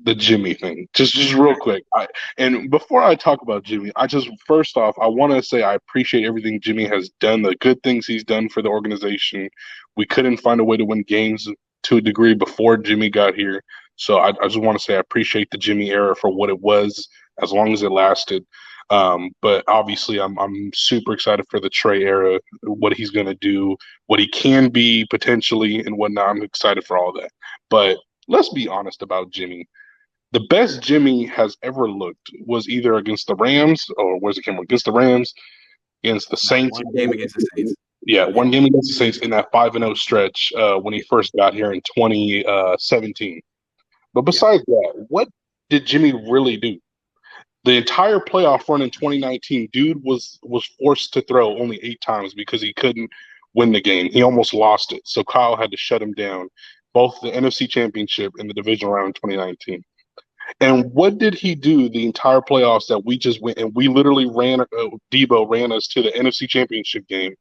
the Jimmy thing, just real quick. And before I talk about Jimmy, first off, I want to say I appreciate everything Jimmy has done, the good things he's done for the organization. We couldn't find a way to win games to a degree before Jimmy got here, so I just want to say I appreciate the Jimmy era for what it was, as long as it lasted. But obviously, I'm super excited for the Trey era, what he's going to do, what he can be potentially, and whatnot. I'm excited for all that. But let's be honest about Jimmy. The best Jimmy has ever looked was either against the Rams, or where's it came against the Rams, against the Saints. One game against the Saints. Yeah, one game against the Saints in that 5-0 stretch when he first got here in 2017. But besides that, what did Jimmy really do? The entire playoff run in 2019, dude was forced to throw only 8 times because he couldn't win the game. He almost lost it. So Kyle had to shut him down, both the NFC Championship and the divisional round in 2019. And what did he do the entire playoffs that we just went and we literally Debo ran us to the NFC Championship game.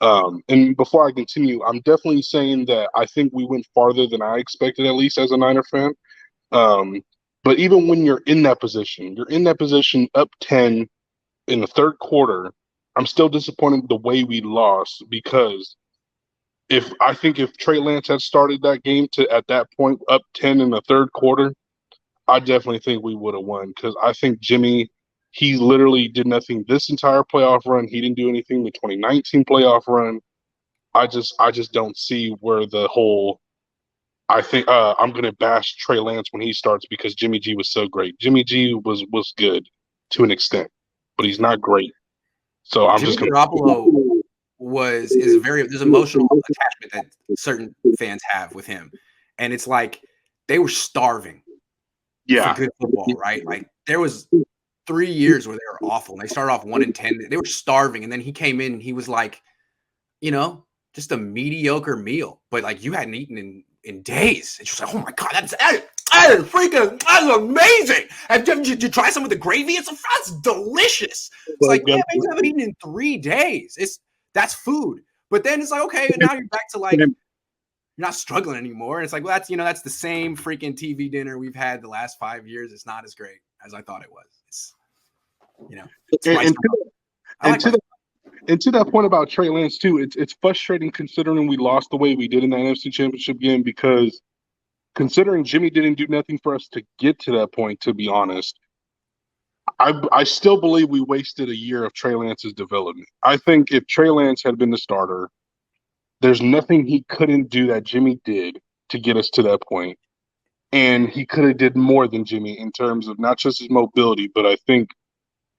And before I continue, I'm definitely saying that I think we went farther than I expected, at least as a Niner fan. But even when you're in that position up 10 in the third quarter, I'm still disappointed the way we lost, because if Trey Lance had started that game at that point up 10 in the third quarter, I definitely think we would have won, because I think Jimmy, he literally did nothing this entire playoff run. He didn't do anything the 2019 playoff run. I just don't see where the whole I think I'm going to bash Trey Lance when he starts, because Jimmy G was so great. Jimmy G was good to an extent, but he's not great. So I'm Jimmy just going Garoppolo there's emotional attachment that certain fans have with him, and it's like they were starving for good football, right? Like there was 3 years where they were awful, and they started off 1-10. They were starving, and then he came in and he was like, just a mediocre meal, but like you hadn't eaten in days. And she was like, oh my God, that's amazing. Did you try some of the gravy? That's delicious. It's like, yeah, you haven't eaten in 3 days. That's food. But then it's like, okay, now you're back to like, you're not struggling anymore. And it's like, well, that's the same freaking TV dinner we've had the last 5 years. It's not as great as I thought it was. And to that point about Trey Lance too, it's frustrating considering we lost the way we did in the NFC Championship game, because considering Jimmy didn't do nothing for us to get to that point, to be honest, I still believe we wasted a year of Trey Lance's development. I think if Trey Lance had been the starter, there's nothing he couldn't do that Jimmy did to get us to that point. And he could have did more than Jimmy in terms of not just his mobility, but I think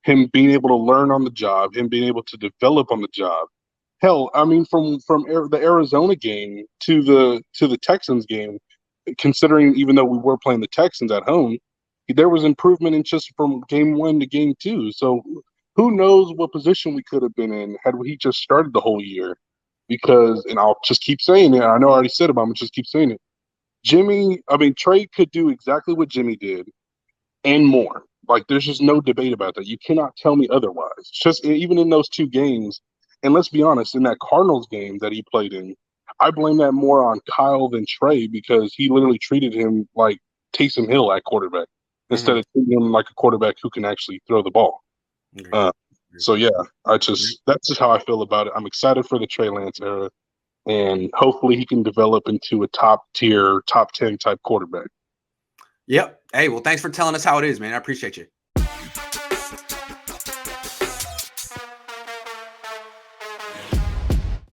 him being able to learn on the job, him being able to develop on the job. Hell, I mean, from the Arizona game to the Texans game, considering even though we were playing the Texans at home, there was improvement in just from game 1 to game 2. So who knows what position we could have been in had he just started the whole year. Because, and I'll just keep saying it, I know I already said it, but I'm going to just keep saying it. Trey could do exactly what Jimmy did and more. Like, there's just no debate about that. You cannot tell me otherwise. Just even in those 2 games, and let's be honest, in that Cardinals game that he played in, I blame that more on Kyle than Trey, because he literally treated him like Taysom Hill at quarterback instead of treating him like a quarterback who can actually throw the ball. So yeah, that's just how I feel about it. I'm excited for the Trey Lance era, and hopefully he can develop into a top 10 type quarterback. Yep. Hey, well, thanks for telling us how it is, man. I appreciate you.